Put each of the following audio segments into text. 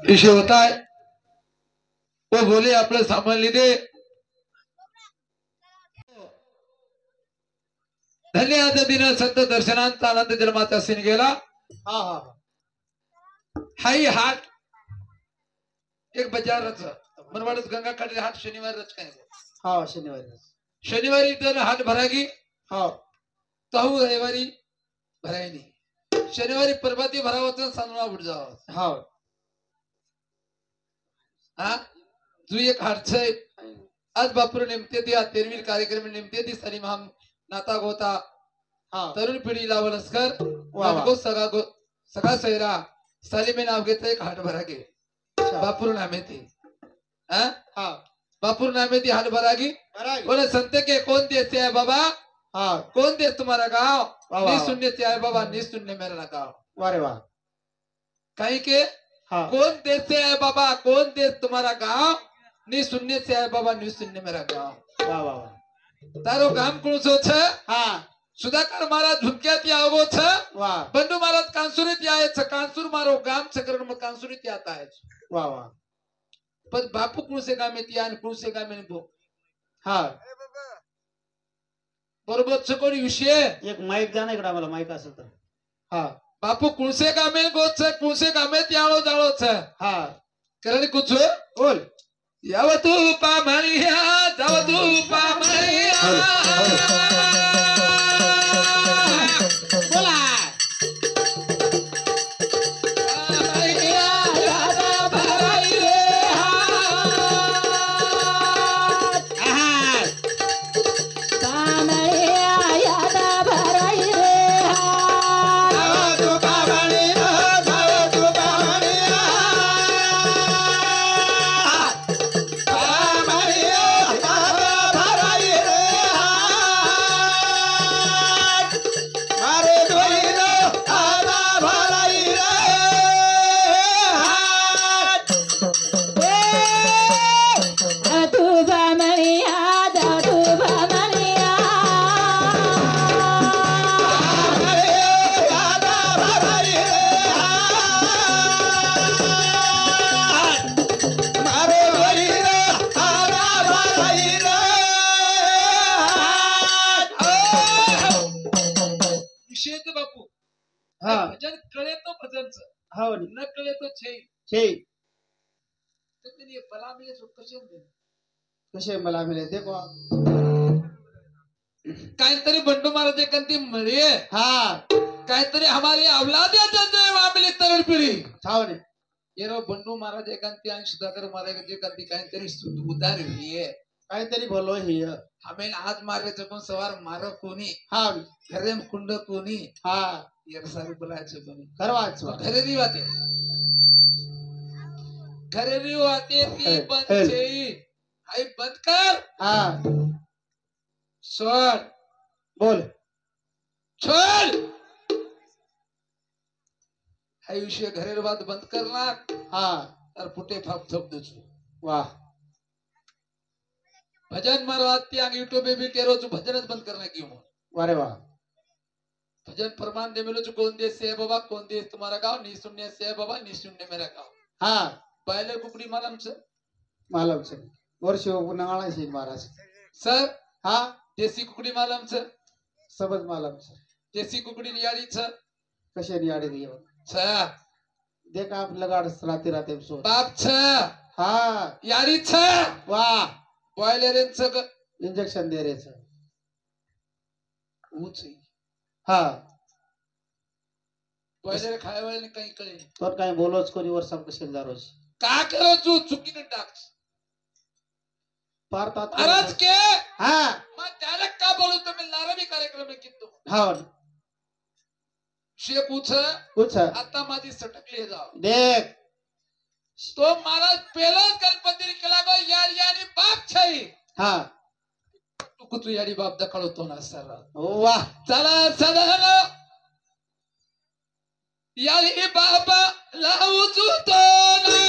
विषय होता है वो बोले आपलं सामान लिहिले धन्यवाद दिन संत दर्शनांचा आनंद जन्माचा सीन गेला. हा हा हाई हाट एक बाजारच मनवाडत गंगा काढले हाट शनिवारच काय हा शनिवारी शनिवारी तर हाट भरागी हा तहु रविवारी भरायनी शनिवारी परबाती भरावं सांगून उठ जावं हा हा जु एक हाटच आज बापूर नेमते ती तेरवीर कार्यक्रम नेमते ती सलीम हम नाता गोता हा तरुण पिढी लावलस्कर वा वा. गो सगळा सैरा सलीमे नाव घेतलं एक हाट भरा गे बापूर नामे ती हा हा बापूर नामे ती हाट भरा गी बराबर. बोले संत के कौन देश से है बाबा हा कौन देश तुम्हारा गांव वा वा. निशून्य से है बाबा निशून्य मेरा गांव वारे वा कहीं के हा कौन देश से है बाबा कौन देश तुम्हारा गांव निशून्य से है बाबा निशून्य मेरा गांव वा वा वा तारो गाम कौन सो छ हा सुधाकर महाराज झुमक्यात आवो छ वा बंडू महाराज कांसुरीत याय छ कांसूर मारो गाम छकरण में कांसुरीत आता है वा वा पर बापू कौन से गाम में तियान कौन से गाम में भो हा बरोबर छ कोणी विषय एक माईक द्या ना इकडे आम्हाला माईक असेल तर हा बापू कौन से गाम में गो छ कौन से गाम में त्याळो जाळो छ हा कारण कुछ बोल याव तू पामळिया जाव तू पामळिया बोला हा भजन कळे तो भजनच हो न कळे तो छे छे ते बला मिले सो कसे मला मिळे ते को काहीतरी बंडू महाराज एकांती मिळे हा काहीतरी हमारी औलाद मामले तरुण पिढी छाव ने ये रो बंडू महाराज एकांती आणि सुधाकर महाराज एकांती काहीतरी उदार हुई काहीतरी बोलो ही हमें आज मारे जब सवार मारो कोणी हा घरे में कुंड कोणी हा ये सारी बुलायचे कोणी करवाच घरेरी वाते घरेरी वाते ती बंद छे आई बंद कर हा सोड बोल छोड़ हाई विषय घरेर बात बंद करणार हा और पुटे फाप थप दो वाह भजन मारो आती आगे यूट्यूब पे भी टेरो जो भजन बंद करना क्यों वारे वाह भजन प्रमाण दे मिलो जो कौन देश से है बाबा कौन देश तुम्हारा गांव निशून्य से है बाबा निशून्य मेरा गांव हा पहले कुकड़ी मालूम से मालूम से वर्ष नगाड़ा सी महाराज सर हा देसी कुकड़ी मालूम से सबज मालूम से देसी कुकड़ी नियाड़ी छ कसे नियाडे दियो छ देख आप लगाड़ राते राते सो बाप छ हा यारी छ वाह बॉयलर छ इंजेक्शन दे रे छ ऊंच हा बॉयलर खाए वाले कहीं कळे तो काय बोलोच कोणी वर सब कसे दारोज का करो तू चुकीने टाक पारतात महाराज के हा मैं डायरेक्ट का बोलू तो मैं लारवी कार्यक्रम में किंतु हा शे पूछ कुछ आता माझी सटकली जाव देख तो महाराज पहिलाच गणपती केला गो यारी बाप छई हा तू कुतू यारी बाप दखळतो ना सर वाह चला सदन यारी बाबा लावू तो ना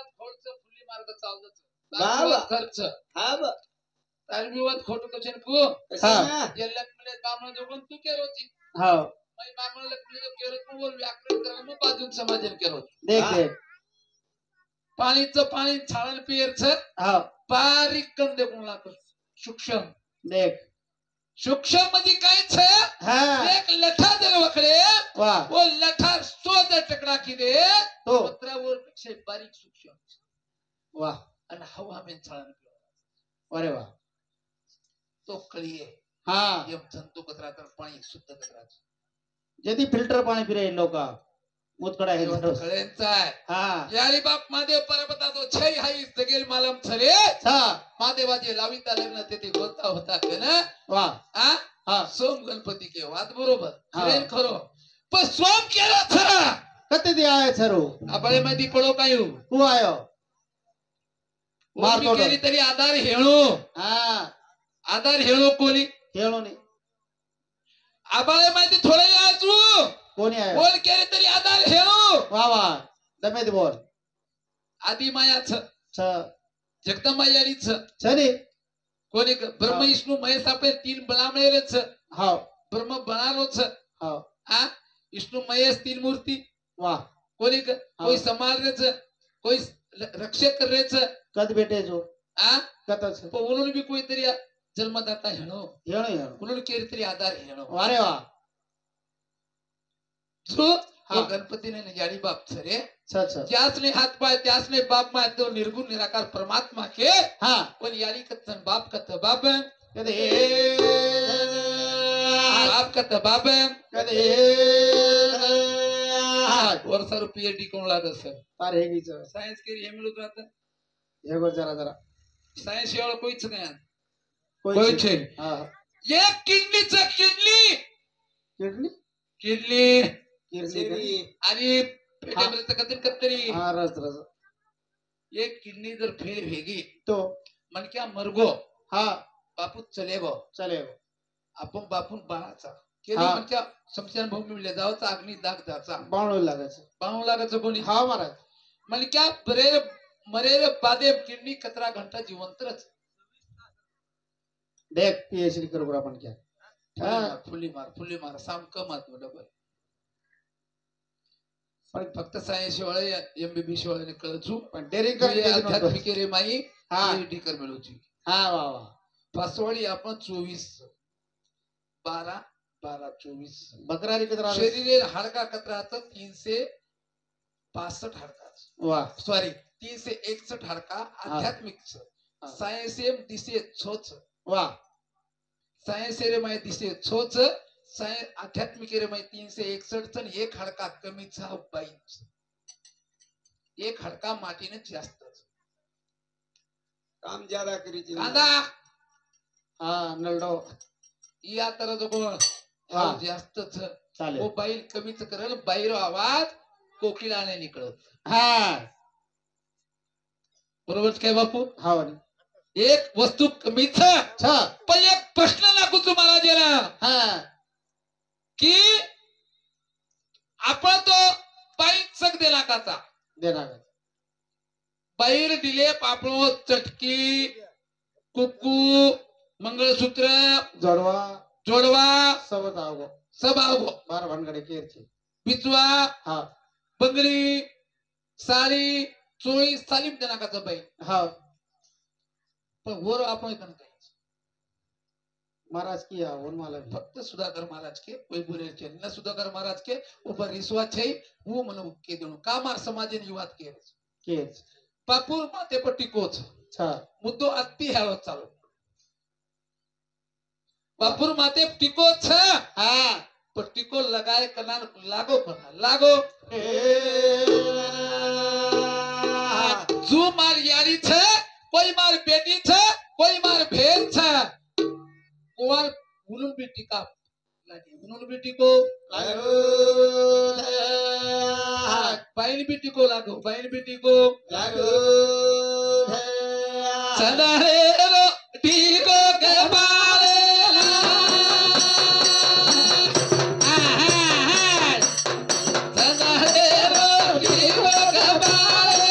विवाद खोडचं फुली मार्ग चालतच बाबा. खर्च हा ब तार विवाद खोट कशन को हा. जेल्ला मिले बामण जोगन तू केरोची हो मै बामण लकले जो केरो तू बोल व्याकरण कर्म बाजून समाजन केरो देख हा. देख पाणीचं पाणी छाळण पियरचं हो बारीक कण देखून लागत सूक्ष्म देख सूक्ष्म म्हणजे काय छ हा एक लठा दर वखडे वा वो लठा सोद टकड़ा की दे तो पत्रावर पेक्षा बारीक सूक्ष्म वा आणि हवा में छाळण अरे वा तो कळीये हा यम जंतु कचरा तर पाणी शुद्ध कचरा यदि फिल्टर पाणी पिरे लोक मुतकडा हे धरो कळेंचा आहे हा यारी बाप महादेव परबता तो छई हाई सगेल मालम छले हा महादेवाचे लाविता लग्न तेथे गोता होता के ना वा आ हा सोम गणपती के वाद बरोबर हा. खरेन खरो पण सोम केला खरा कते दे आए छरो आपण मध्ये पडो काय तू आयो मार तोड. केली तरी आधार हेळो हा आधार हेळो कोणी खेळो नाही आबाळे माहिती थोडे याचू कोणी आयो बोल केली तरी आधार हेळो वा वा दमेत बोल आदि मायाच छ जगदंबा यारीच छरी कोणी ब्रह्म विष्णू महेश आपले तीन बळामळेच हो ब्रह्म बनारोच हो आ विष्णू महेश तीन मूर्ती वा कोणी कोई संभाळरेच कोई रक्षक करेच कद भेटे जो आ कतच पण उन्होंने भी कोई तरी जन्मदाता हेणो येणो येणो उन्होंने केली तरी आधार हेणो अरे वा जो हा. वो गणपतीने याडी बाप छरे छ छ त्यासने हाथ पाय त्यासने बाप माय तो निर्गुण निराकार परमात्मा के हा पण याडी कथन बाप कथ बाप कदे बाप कथ बाप कदे वर्षारू पीएचडी कोण लागत सर तार हे गीच सायन्स केली हे मिळत राहत हे गो जरा जरा सायन्स एवढं कोईच नाही कोई कोईच छे. हा एक किडनीचं किडनी किडनी किडनी किडनी आणि पेटामध्ये कधी कतरी हा रस रस एक किडनी जर फेल भेगी तो मन क्या मरगो हा बापू चलेगो चले आपण बापून बाळाचा केली हा. मन क्या शमशान भूमी मिळले जावचा अग्नी दाग जाचा बाणू लागायचं बाहू लागायचं कोणी हा महाराज मन क्या बरेर मरेर बादे किडनी कतरा घंटा जिवंतरच देख पीएचडी करू आपण क्या फुली मार साम कमात डबल पण फक्त सायन्स शिवाय एमबीबी शिवाय कळचू पण डेअरिंग तुझे कर आध्यात्मिक रे माई हा PhD कर मिळूची हा वा वा पासवाडी आपण 24 12 12 24 बकरारी कदरा शरीर हाडका कतराचं 365 हाडका वा सॉरी 361 हाडका आध्यात्मिक सायन्स एम दिसे छोच वा सायन्स रे माय दिसे छोच सायन्स आध्यात्मिक रे माय 361 च एक हाडका कमीचा बाईच एक हाडका मातीने जास्त काम ज्यादा करी कांदा हा नलडो या तर जो कोण हा. जास्तच चालेल वो बाईल कमीच करल बाहेर आवाज कोकिलाने निकळत हा बरोबर काय बापू हा वाली. एक वस्तू कमीच छ पण एक प्रश्न लागू तुम्हाला जरा हा की आपण तो बाई चक दिला काचा देणार बाहेर दिले पापडो चटकी कुक्कू मंगळसूत्र जोडवा जोडवा सबत आवगो सबाव बार भानगडे केरची बिचवा हा बंगडी साडी चोळी सालीम देना काचा बाई हा पण वर आपण इथं काही महाराज की वन माला भी. फक्त सुधाकर महाराज के कोई बुरे के न सुधाकर महाराज के ऊपर रिश्वत छै वो मन के देणु का मार समाज ने युवात के केच पापूर माते पर टिकोच छ मुद्दो अति हेळो चालू पापूर माते टिकोच हा पर टिको लगाए कना लागो कना लागो जू मार यारी छ कोई मार बेटी छ कोई मार भेल छ कोवाल उनुन भी टिका लागे उनुन भी टिको बाइन भी टिको लागो बाइन भी टिको सदारे टिको के बारे सदारे टिको के बारे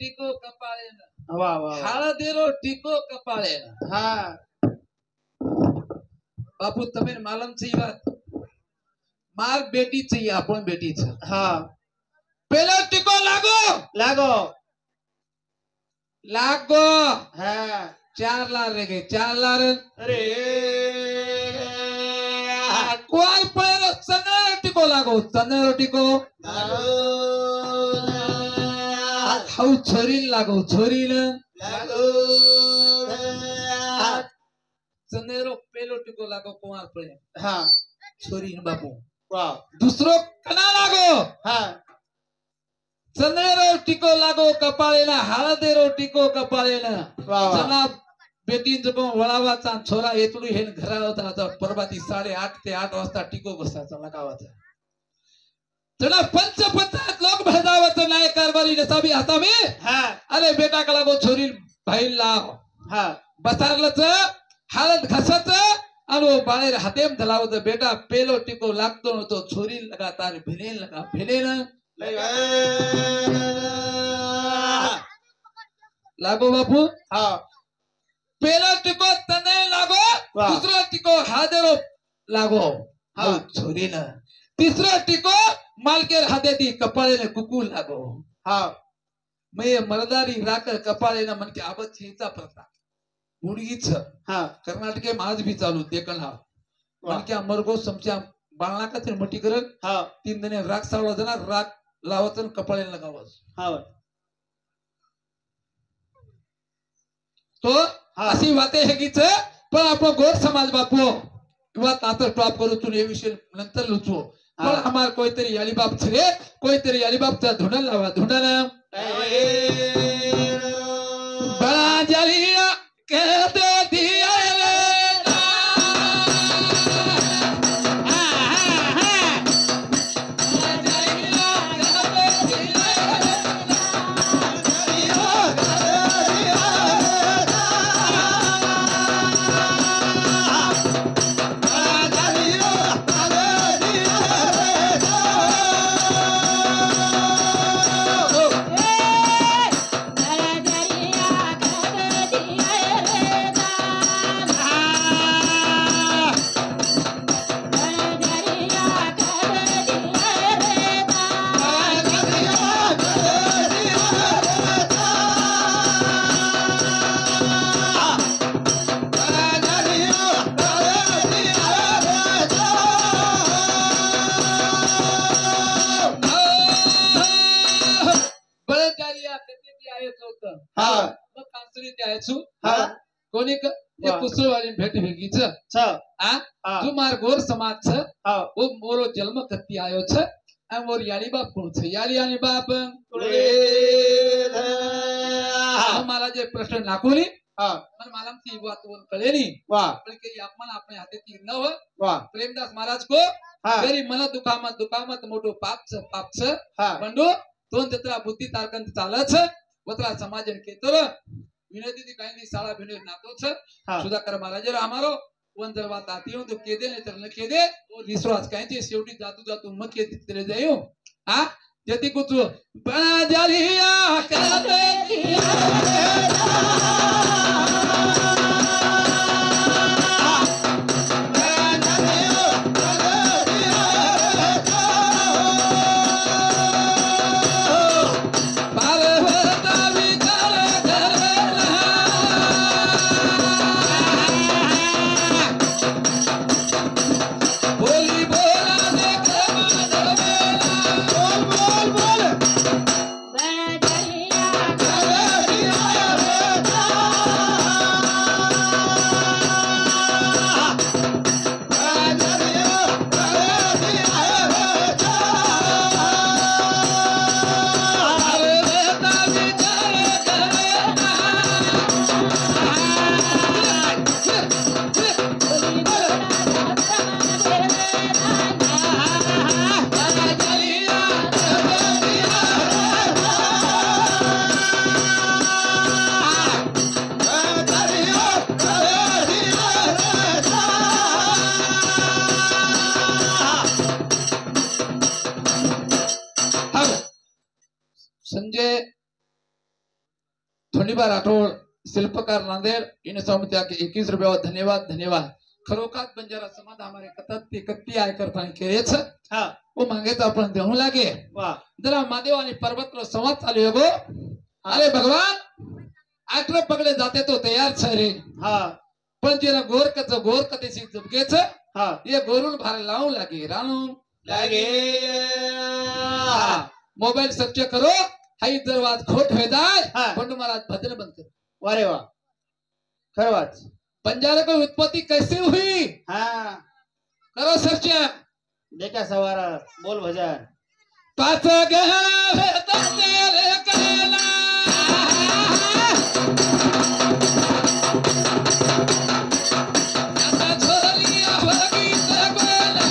ટીકો કપાળે ન વાહ વાહ વાહ. હાળદેરો ટીકો કપાળે ન હા બાપુ તમે માલમ છે ઈ વાત માર બેટી છે ઈ આપણ બેટી છે હા પેલો ટીકો લાગો લાગો લાગો હા ચાર લાર રહી ગઈ ચાર લાર અરે કોઈ પેલો ચનેરો ટીકો લાગો ચનેરો ટીકો લાગો હાઉ છોરી લાગો છોરી ને લાગો ચનેરો પેલો ટીકો લાગો કુંવાર પડે હા છોરી ને બાપુ વાહ दूसरो कना लागो હા चनेरो टीको लागो कपाळे ना हळदेरो टीको कपाळे ना વાહ વાહ जनाब बेटी जको वळावाचा छोरा एतडू हेन घरा होता आता परबाती 8:30 ते 8 वाजता टीको बसायचा लगावाचा जना पंचायत लोक भजावत नाही कारभारी नसाबी आता मी હા अरे बेटा का लागो छोरी भाई लाव હા बसारलच हळद घसत आणि बाहेर हातेम धलावत बेटा पेलो टीको लागतो न तो छोरी लगातार भिनेन लागो बापू હા पेलो टीको तने लागो वाह. दूसरो टीको हादेरो लागो हा. हाऊ छोरीन तिसरो टीको मालकेर हातेती कपाळेने कुकू लागो હા मै मरदारी राकर कपाळेने मनके आबत हेचा प्रथा मुडगीच હા कर्नाटके आज भी चालू देखन हा वाह. मनके मरगो समच्या बाळना का ते मटी करत હા 3 दिने राग सावला जना राग लावत आणि कपाळेने लगावत હા तो हा. अशी वाते है कीच पण आपण गोर समाज बापू किंवा तातर टॉप करू तू हे विषय नंतर लुचू हा. पण हमार कोईतरी अलीबाप छे कोईतरी अलीबापचा धुंडन लावा धुंडन बड़ा जलिया कहते दिया रे હા मग कांसरी द्यायचो હા कोणी वाह. कुसळवाली भेट भेगीच છ आ હા जो मार गोर समाज छ હા वो मोरो जन्म कत्ती आयो छ आ मोर याली बाप कोण छ याली आणि बाप मला जे प्रश्न नाकोली હા पण मला ती बात वन कळेली વાહ पण काही आपण आपल्या हाते ती नव વાહ प्रेमदास महाराज को હા गरी मन दुकामत मोठो पाप छ હા मंडू दोन तत्रा बुद्धी तारकंत चालच वतरा समाजन केतर विनती ती काही शाळा भिने नातो छ હા सुधाकर महाराज हमारो वन जर बात आती हो तो केदे नहीं तर न केदे और विश्वास कहे शेवटी जातू मत के तेरे जायो आ जति कुछ बना जालिया कहते पार्वता विचार करेला बोली बोला देख બોલ બોલ पार्वता विचार संजय धोंडीबा राठोड शिल्पकार नांदेड़ इन सौमत्या के 21 रुपया धन्यवाद धन्यवाद खरोखार बंजारा समाज हमारे कत्ती कत्ती आयकर पाणी केरेच हा वो मांगे तो आपण देऊ लागे वा जरा महादेव आणि पर्वत संवाद चालू है गो अरे भगवान आठर पगडे जाते तो तयार छ रे हा पण जेरा गोर कतेसी जबगेच हा ये गोरुल भार लावू लागे राणू लागे मोबाइल सर्च करो हाई जर वाद खोट हो जाए हा. पंडू महाराज भजन बंद कर वारे वा खरवाच बंजारा की उत्पत्ति कैसे हुई हा करो सर्च देखा सवारा बोल भजन पाच गहना भेटा तेरे कैला आता छोरिया होगी तो गोला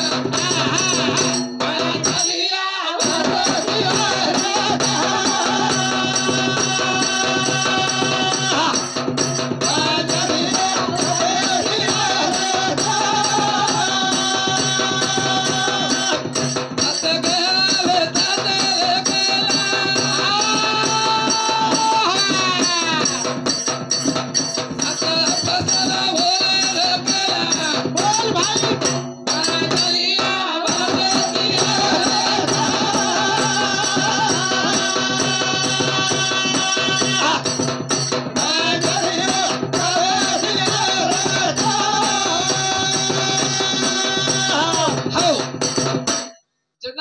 बड़ा चलिया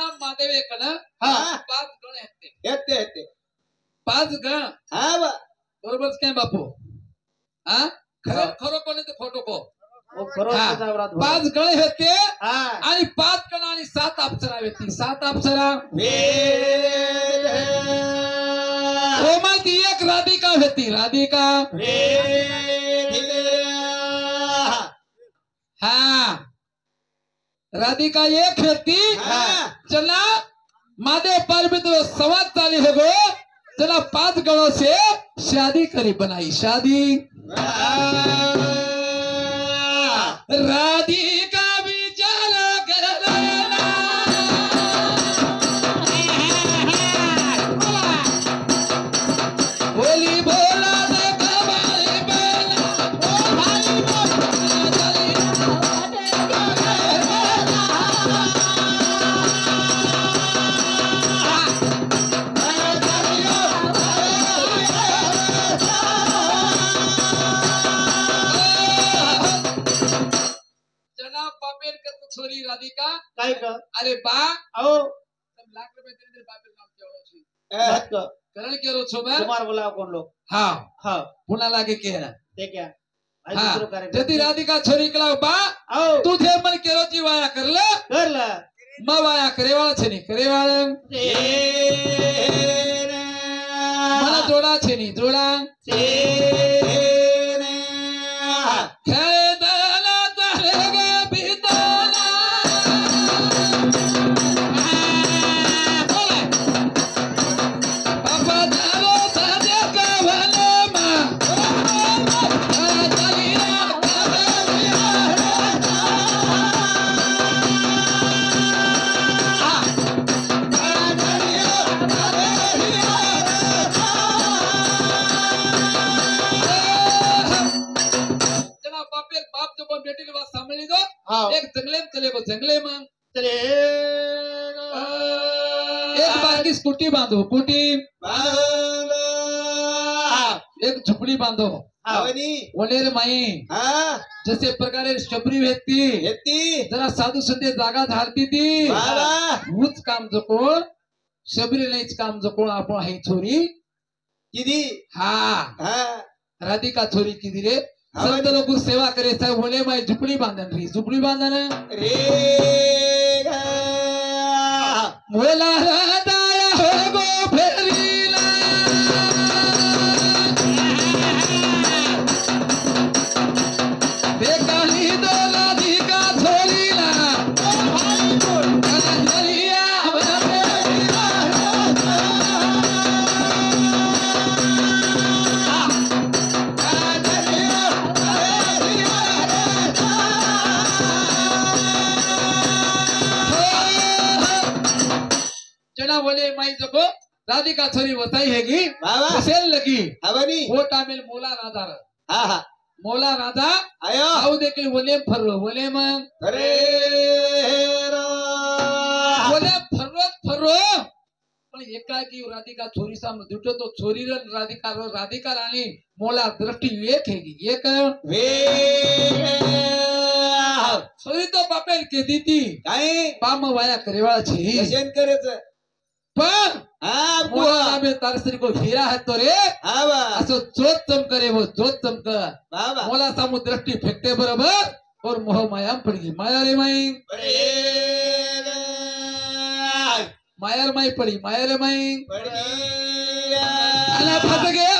हा पाच गण आहेत ते. येते येते पाच गण हा बा बरोबरच काय बापू हा खरं खरं कोणी ते खोटो को ओ खरो हा. सवारात पाच गण होते हा आणि पाच गण आणि 7 अप्सरा होती 7 अप्सरा वेद होमाची एक राधिका होती राधिका हा राधिका एक होती हा. चला महादेव पार्वती संवाद चाली हो गो चला 5 गणों से शादी करी बनाई शादी राधिका विचार करना बोली बोला दे कमाली बेला जनाब पापेरकर को छोरी राधिका काय क अरे बा आओ तुम लाख रुपए तेरे बापेर नाम केवढो छी हात क करण केरो छो मैं कुमार बोलाव कोण लोक हाँ हा पुन्हा लागे के ना ते क्या आज हाँ दुसरं कार्यक्रम जती राधिका छोरी कला बा आओ तुझे मन केरो जी वाया करले करला म वाया करेवाळ छे नी करेवाळ मला जोडा छे नी जोडा खेळदाना चाले गे बिताना बाबा जारो साजे कवले मा चलिया जना बापेर बाप जो पण बेटी बात सांभाळली गो हा एक जंगले में चले गो जंगले में चले एक बार की स्कूटी बांधो स्कूटी एक झुपड़ी बांधो आवनी वनेर माई हा जसे प्रकारे शबरी व्यक्ती येती जरा साधू संते जागा धारती ती बाबा हुच काम जो कोण शबरी नाहीच काम जो कोण आपण आहे छोरी किदी हा हा राधिका छोरी किती रे संत लोक सेवा करे साहेब वने माई झुपडी बांधन री झुपडी बांधन रे गा मोला राधाया हो गो फेरीला बेकाली दो राधिका छोरीला झरिया जना बोले माई जगो राधिका छोरी बताई हैगी बाबा कसेल लगी हवनी वो टामेल मोला राधा हा हा मोला राधा आयो आऊ देखील वलेम फरलो वलेम अरे वलेम फरलो पण एकाकी राधिका छोरी साम दुटो तो छोरी राधिका राणी मोला दृष्टि एक हैगी एक वे छोरी तो बापेल के दीती काय पाम वाया करेवाळा छी कशन करायचं पण हा मोला बुवा नामे तारसरी को हीरा है तो रे हा बा असं जोत चमकरे वो जोत चमक बाबा मोला सामू दृष्टि फेकते बरोबर और मोह मायाम पड़ी माया रे माई माया रे माई अला फस गया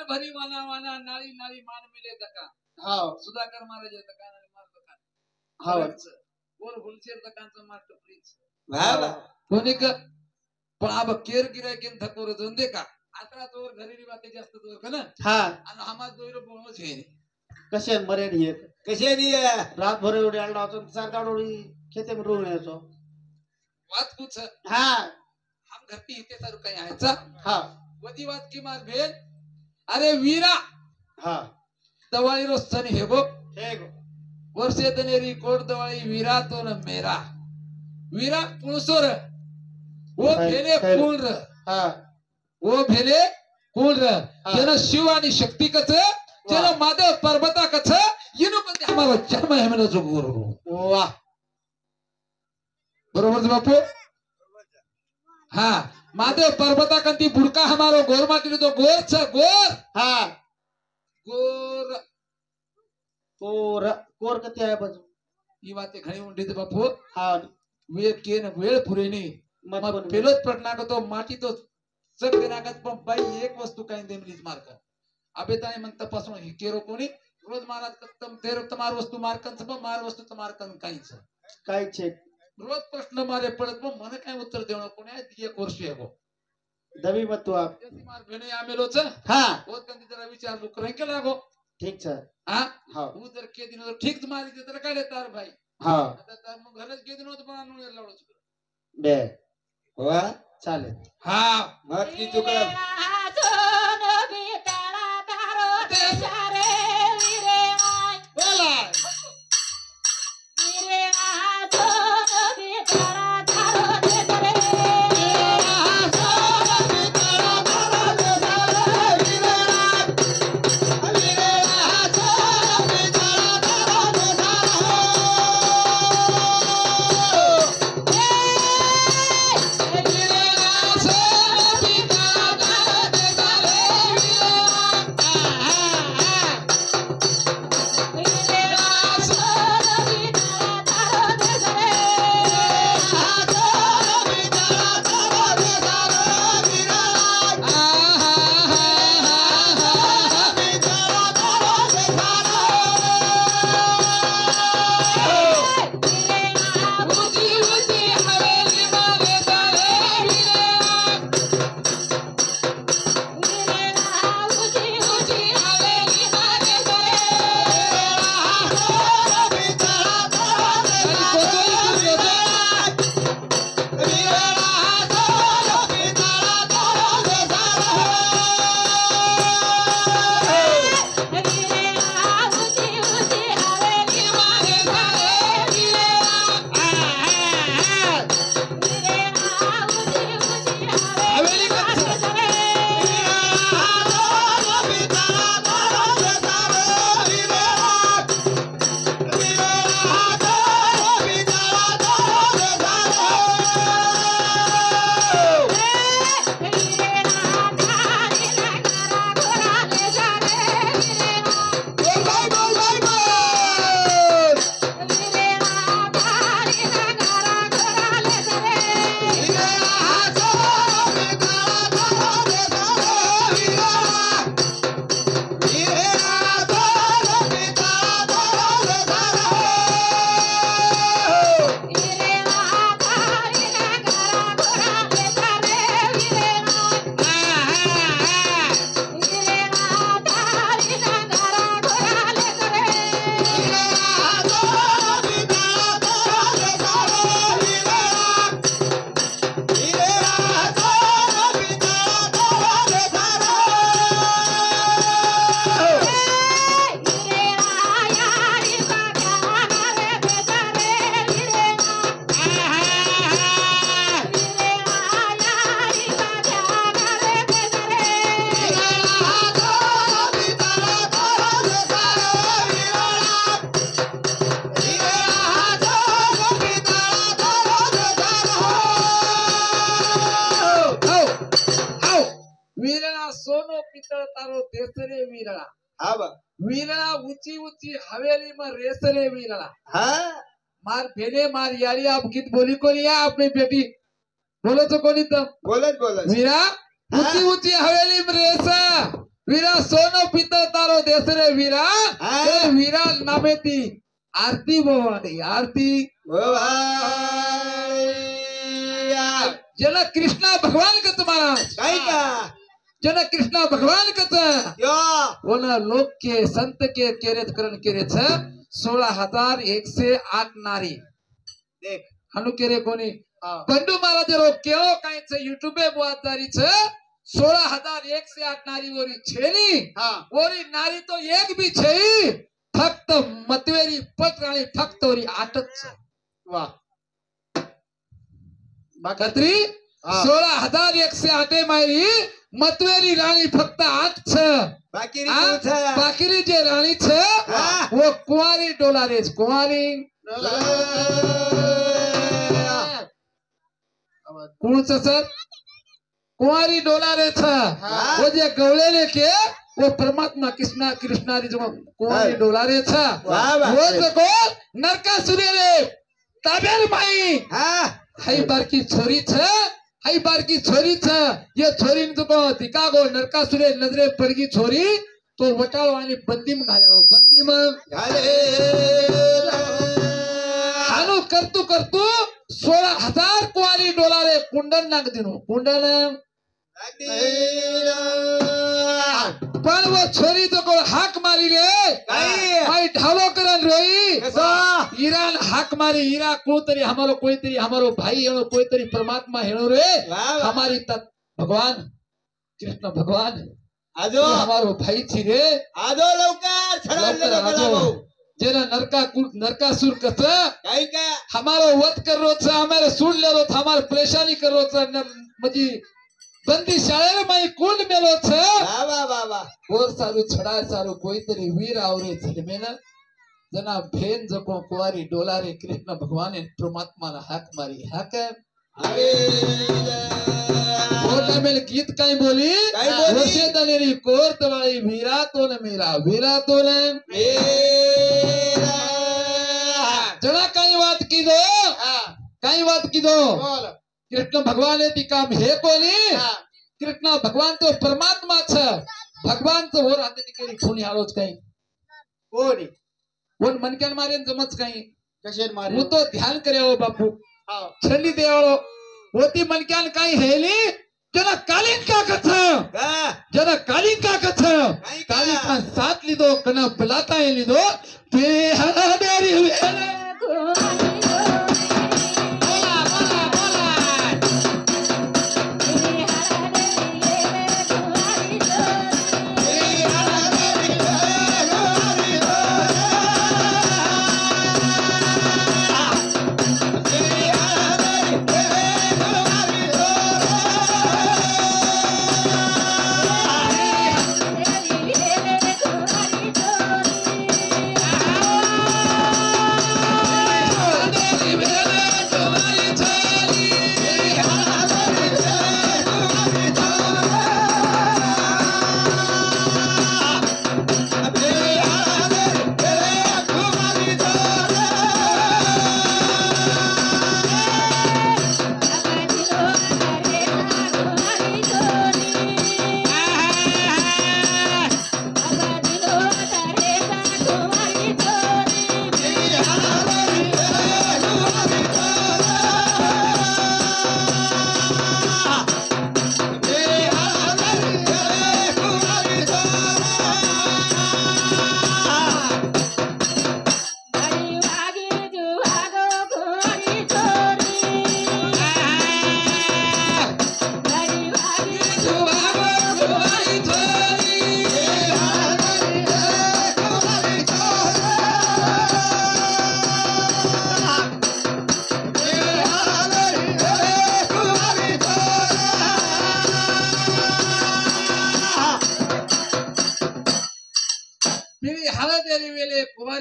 भरी वाना वाना नाळी नाळी मान मिले दका हाव सुधाकर महाराज दका मार दका हाव बोल हुलसेर दकांचं मार टपरीच बाबा कोणी का पण अब केर गिराय केन धकोर जंदे का आता तोर घरी बाते जास्त तोर का ना हा आणि आम्हा दोइरो बोलच हे कसे मरे नाही येत कसे दिया रात भर एवढी आला होतो सरकार उडी खेते में रोवून यायचो वात पूछ हा हम घर की इथे सारू काही आहेचा हा वदी वात की मार भेल अरे वीरा हा दवाई रो सन हे गो हे गो वर्षे दनेरी कोड दवाई वीरा तो न मेरा वीरा पुणसोर वो भेले पूर्ण हा वो भेले पूर्ण हा. जन शिव आणि शक्ती कच जन माधव पर्वता कच येनो पण हमारा जन्म है मेरा जो गुरु वाह बरोबर से बापू हाँ माधव पर्वता कंती बुड़का हमारो गोर माटी तो गोर छ गोर हा गोर कोर कोर कती आहे बाजू ही बातें घणी उंडी ते बापू हा वेळ केन वेळ पुरेनी मत मग पण पेलोच प्रश्न का तो माटी तो सग दिनागत पण बाई एक वस्तू काही देमलीच मार्क अबे ताने मग तपासून हे केरो कोणी रोज महाराज कत्तम तेरो तमार वस्तू मार्कन सब मार वस्तू तमारकन काहीच काय चेक रोज प्रश्न मारे पडत पण મને काय उत्तर देणं कोणी आहे एक वर्ष आहे दबी मत तू आप त्याची मार भेणे आमेलोच हा होत कंदी जरा विचार लुक रंग केला गो ठीक छ हा हा तू जर के दिन ठीक मारी तर काय देतार भाई हा आता तर मग घरच के दिन होत पण आणून लावलं बे वा चालेल हा मत की तुका बोला Yeah. वीरणा सोनो पितळ तारो देसरे वीरणा हा बा वीरणा ऊंची ऊंची हवेली में रेसरे वीरणा हा मार भेने मार यारी आप गीत बोली को लिया अपनी बेटी बोलो तो कोनी तम बोलत वीरा ऊंची ऊंची हवेली में रेसा वीरा सोनो पितळ तारो देसरे वीरा हाँ। ते वीरा नामे ती आरती बोवाडी आरती ओ भाई जना कृष्णा भगवान कच महाराज काय का जना कृष्णा भगवान कच यो ओना लोक के संत के केरेत करण केरे छ 16,108 नारी देख हनु केरे कोनी बंडू महाराज रो केळो काय छ युट्यूबे बुआतारी छ 16,108 नारी वरी छेनी वरी नारी तो एक भी छई फक्त मतवेरी पटराणी फक्त वरी 8च छ वाह कत्री 16,108 मायरी मतवेरी राणी फक्त 8 छ बाकी री आ? तू था बाकीरी जे राणी छ हाँ। वो कुंवारी डोलारेज कुंवारी कौन सा सर कुंवारी डोलारे छ हाँ। वो जे गवलेले के वो परमात्मा कृष्णा कृष्णारी जो कुंवारी हाँ। डोलारे छ वाह, वाह। वो जो नरकासुरे ताबेर माई हा हाई बार की छोरी छ हाई बार की छोरी छ ये छोरी ने तो दिका गो नरकासुरे नजरे पड़गी छोरी तो वटाळ वाली बंदी में घाल्या बंदी में हानु करतू करतू 16,000 कुंवारी डोलारे कुंडन नाक दिनो कुंडन पण वो छोरी तो को हाक मारी रे काय? भाई ढालो करन रोई कैसा? ईरान हाक मारी ईरा कोई तरी हमारो भाई हेणो कोई तरी परमात्मा हेणो रे वाह, वाह। हमारी तत् भगवान कृष्ण भगवान आजो ये हमारो भाई छी रे आजो लवकर छडाल लवकर आजो जेना नरकासुर कस काय का हमारो वध कर रो छ हमारे सुन ले रो छ हमारे परेशानी कर रो छ मजी बंदी शाळे में कुंड मेलो छ वा और सारू छड़ा सारू कोई तरी वीर आवरे झलमेना जना भेन जको कुवारी डोलारे कृष्ण भगवान परमात्मा ना हाक मारी हाक अरे ओटा मेल गीत काई बोली काई बोली? वसे दनेरी कोर्त वाली वीरा तो ने मेरा जना काई बात की दो बोल कृष्ण भगवान ने ती काम हे कोनी हाँ। कृष्ण भगवान तो परमात्मा छ भगवान तो और आते केरी खूनी आलोच काही कोणी वन मनक्यान मारेन जमच काही कशेन मारे वो तो ध्यान करे हो बापू हाव. छली देवाळो होती मनक्यान काही हेली जना कालीन का कथा का जना कालीन का कथा काई का? कालीन का साथ लिदो कना बुलाता है लिदो ते हरा मेरी वेला बोला बोला बोला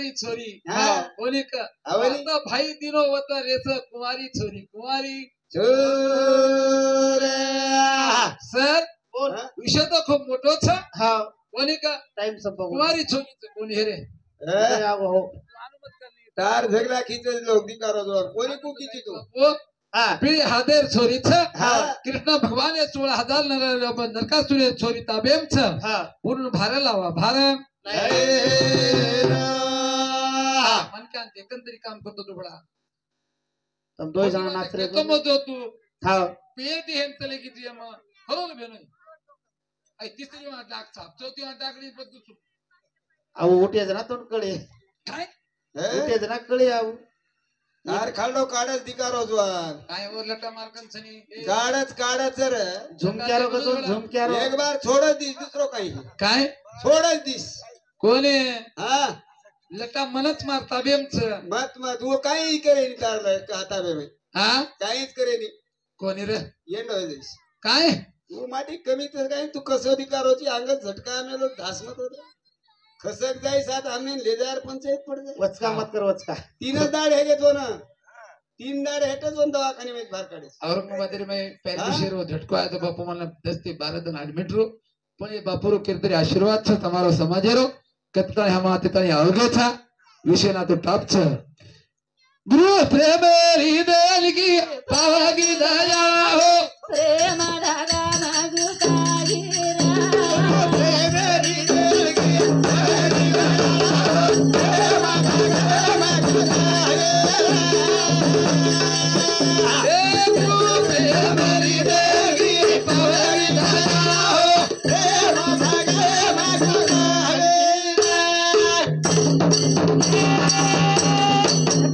कुमारी छोरी हा. कोणी का आवरी. आता भाई दिनो वत रेस कुमारी छोरी कुमारी छोरा. सर हा? विषय तो खूप मोठो छ हा कोणी का टाइम संपला कुमारी छोरी कोणी हे रे हो अनुमत करणे तार झगडा खिचे लोक दिकारो जोर कोणी कुकीची तू वो हा पिढी हादेर छोरी छ हा. कृष्ण भगवान 16,000 नरकासुर छोरी ताबेम छ हा पूर्ण भार लावा भार मन काय एकंदरी काम करतो तू बडा तम दोय जण नाच रे तो मग तू हा पेटी हेम चले की तुझ्या मग हळून भेनो आई तिसरी वाट टाक छाप चौथी वाट टाकली पण तू अहो उठ्याच ना तोंड कळे काय उठ्याच ना कळे आहो तार खालडो काढच दिकारो जोर काय वर लटा मारकन सनी काढच रे झुमक्यारो कसो झुमक्यारो एक बार छोडच दिस दुसरो काही काय छोडच दिस कोणी हा लटा मनच मारता बेमच मत वो काही करे नी तार आता बे हा काहीच करे नी कोणी रे येंडो दिस काय तू माटी कमी तर काय तू कसं दिकारोची अंगत झटका मेलो धासमत होत खसक जाई साथ हमने ले जायर पंचायत पड़ जाए वचका मत कर वचका तीनच दाड हे घेतो ना 3 दाड हेटच वन दवाखाने में बाहेर काढे औरंगाबाद में पैर रो झटको आयो तो बापू મને 10 થી 12 दिन एडमिट रो पण ये बापू रो किरतरी आशीर्वाद छ તમારો સમાજ रो कतका हमा तेतनी आवगे था विषय ना तो टॉप छ गुरु प्रेम हृदय की पावगी दया हो प्रेम धागा मागू कागिरा प्रेम हृदय की पावगी दया हो प्रेम धागा मागू हे गुरु प्रेम हृदय की पावगी दया हो प्रेम धागा मागू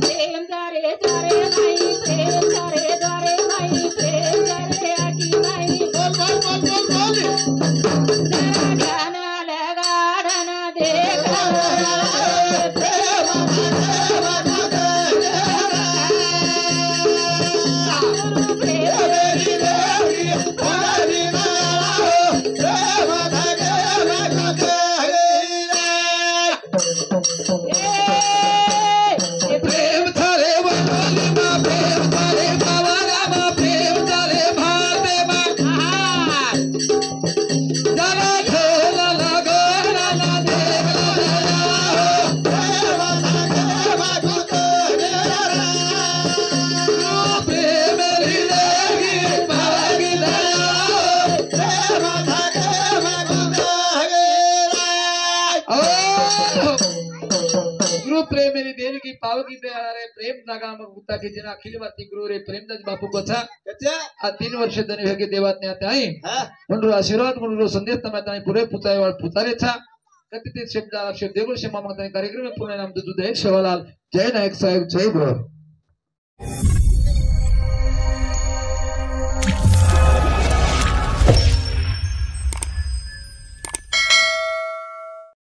प्रेम तारे तारे नाही प्रेम तारे द्वारे नाही प्रेम तारे आटी नाही गाना लगाडना देखा प्रेम थारे वनोली मा प्रेम थारे बावाला मा प्रेम थारे भाते मा जरा खेला लगो ना देखला हो प्रेम हृदय की पावगी दया हो गुरु प्रेम मेरी देर की पावगी दया रे प्रेम जागा मग उता के जना अखिल वाती गुरु रे प्रेमदास बापू कथा कच्चा आ 3 वर्ष धनी हेगे देवात ने आते आई हा म्हणून आशीर्वाद म्हणून संदेश तमाता पुरे पुताय वाळ पुतारे छा कति शब्द अक्षर देगुल शे मामा कार्यक्रम पूर्ण नाम दुदे शेवालाल जय नायक साहेब जय गुरु